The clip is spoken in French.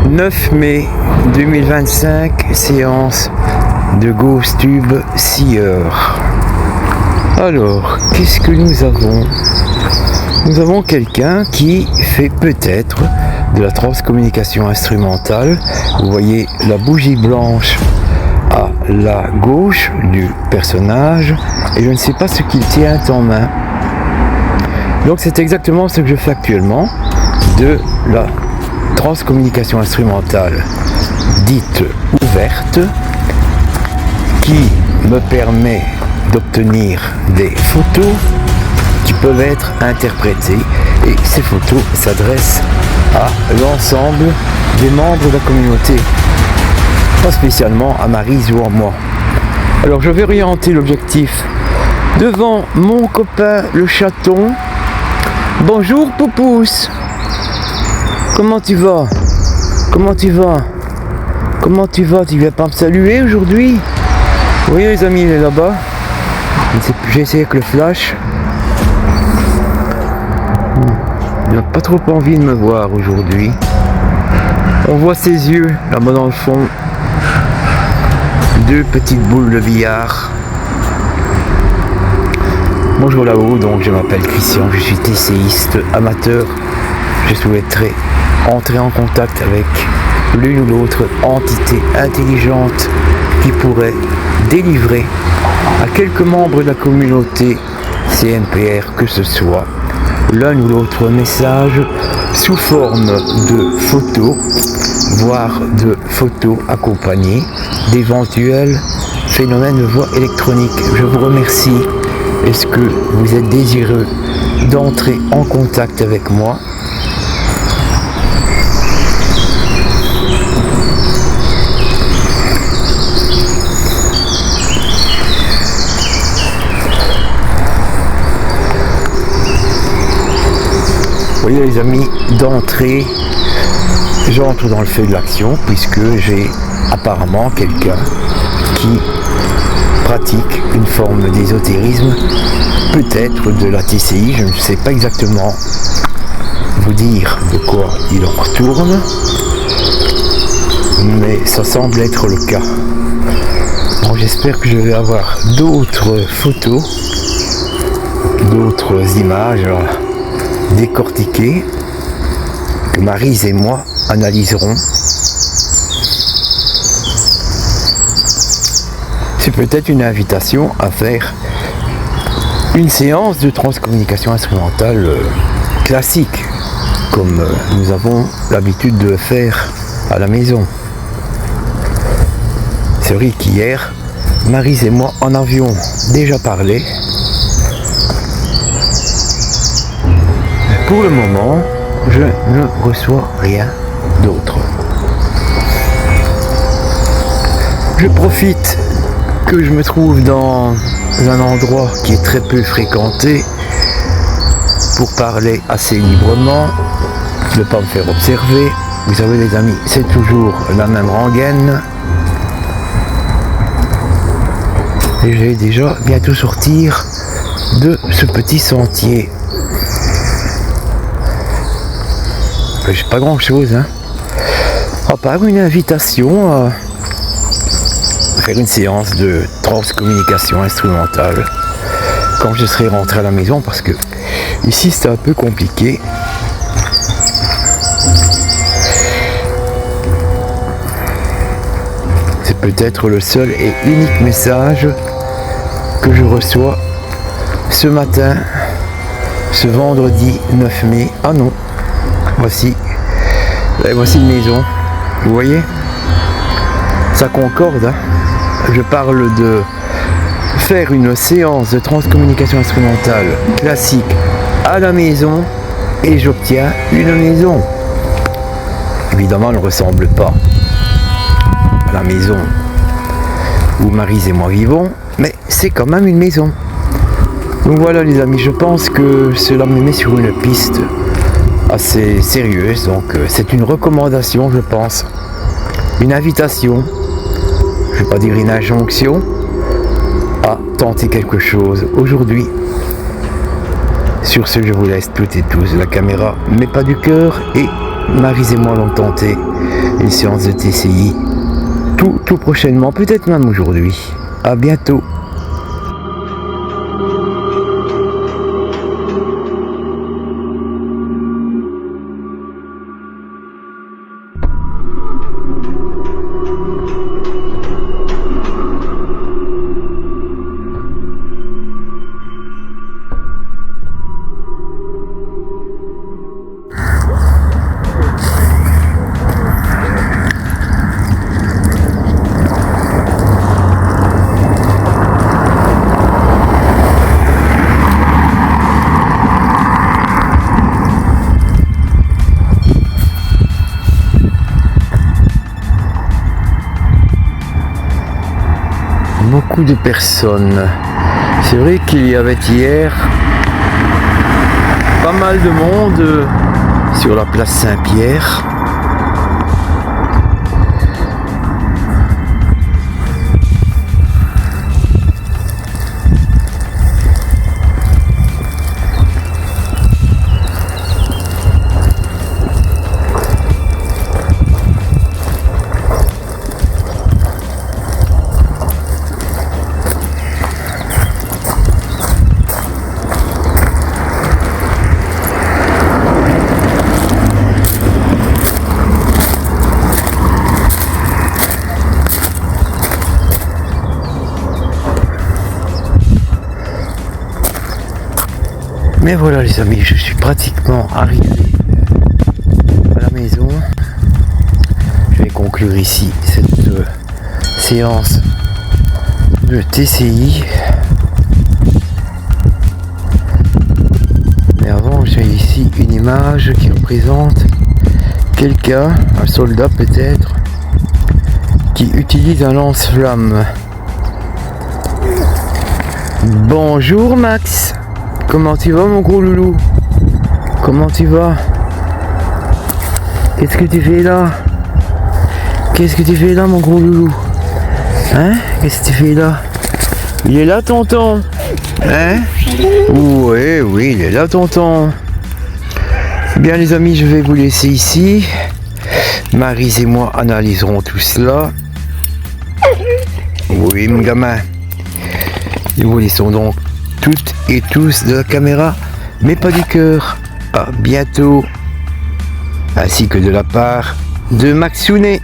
9 mai 2025, séance de GhostTube 6 heures. Alors, qu'est-ce que nous avons? Nous avons quelqu'un qui fait peut-être de la transcommunication instrumentale. Vous voyez la bougie blanche à la gauche du personnage et je ne sais pas ce qu'il tient en main. Donc c'est exactement ce que je fais actuellement, de la transcommunication instrumentale dite ouverte, qui me permet d'obtenir des photos qui peuvent être interprétées, et ces photos s'adressent à l'ensemble des membres de la communauté, pas spécialement à Maryse ou à moi. Alors je vais orienter l'objectif devant mon copain le chaton. Bonjour Poupousse. Comment tu vas? Comment tu vas? Comment tu vas? Tu viens pas me saluer aujourd'hui? Oui les amis, il est là-bas. J'ai essayé avec le flash. Il n'a pas trop envie de me voir aujourd'hui. On voit ses yeux là-bas dans le fond. Deux petites boules de billard. Bonjour là-haut, donc je m'appelle Christian, je suis TCiste amateur. Je souhaiterais entrer en contact avec l'une ou l'autre entité intelligente qui pourrait délivrer à quelques membres de la communauté CNPR que ce soit l'un ou l'autre message sous forme de photos, voire de photos accompagnées d'éventuels phénomènes de voix électronique. Je vous remercie. Est-ce que vous êtes désireux d'entrer en contact avec moi? Vous voyez les amis, d'entrée, j'entre dans le feu de l'action puisque j'ai apparemment quelqu'un qui pratique une forme d'ésotérisme, peut-être de la TCI, je ne sais pas exactement vous dire de quoi il en retourne, mais ça semble être le cas. Bon, j'espère que je vais avoir d'autres photos, d'autres images à décortiquer, que Maryse et moi analyserons. C'est peut-être une invitation à faire une séance de transcommunication instrumentale classique, comme nous avons l'habitude de le faire à la maison. C'est vrai qu'hier, Maryse et moi en avions déjà parlé. Pour le moment, je ne reçois rien d'autre. Je profite que je me trouve dans un endroit qui est très peu fréquenté pour parler assez librement, ne pas me faire observer. Vous savez les amis, c'est toujours la même rengaine. Et je vais déjà bientôt sortir de ce petit sentier. J'ai pas grand chose, hein. À part une invitation à faire une séance de transcommunication instrumentale quand je serai rentré à la maison, parce que ici c'est un peu compliqué. C'est peut-être le seul et unique message que je reçois ce matin, ce vendredi 9 mai. Ah non, voici une maison, vous voyez, ça concorde, hein. Je parle de faire une séance de transcommunication instrumentale classique à la maison et j'obtiens une maison. Évidemment, elle ne ressemble pas à la maison où Maryse et moi vivons, mais c'est quand même une maison. Donc voilà les amis, je pense que cela me met sur une piste assez sérieuse, donc c'est une recommandation, je pense, une invitation, je ne vais pas dire une injonction, à tenter quelque chose aujourd'hui. Sur ce, je vous laisse toutes et tous la caméra, mais pas du cœur, et Maryse et moi allons tenter une séance de TCI tout prochainement, peut-être même aujourd'hui. À bientôt. Beaucoup de personnes. C'est vrai qu'il y avait hier pas mal de monde sur la place Saint-Pierre. Mais voilà les amis, je suis pratiquement arrivé à la maison. Je vais conclure ici cette séance de TCI. Mais avant, j'ai ici une image qui représente quelqu'un, un soldat peut-être, qui utilise un lance-flamme. Bonjour Max. Comment tu vas mon gros loulou? Comment tu vas? Qu'est-ce que tu fais là? Qu'est-ce que tu fais là mon gros loulou? Hein? Qu'est-ce que tu fais là? Il est là tonton? Hein? Oui, il est là tonton. Bien les amis, je vais vous laisser ici. Maryse et moi analyserons tout cela. Oui mon gamin. Nous vous laissons donc toutes et tous de la caméra, mais pas du cœur. À bientôt, ainsi que de la part de Maxounet.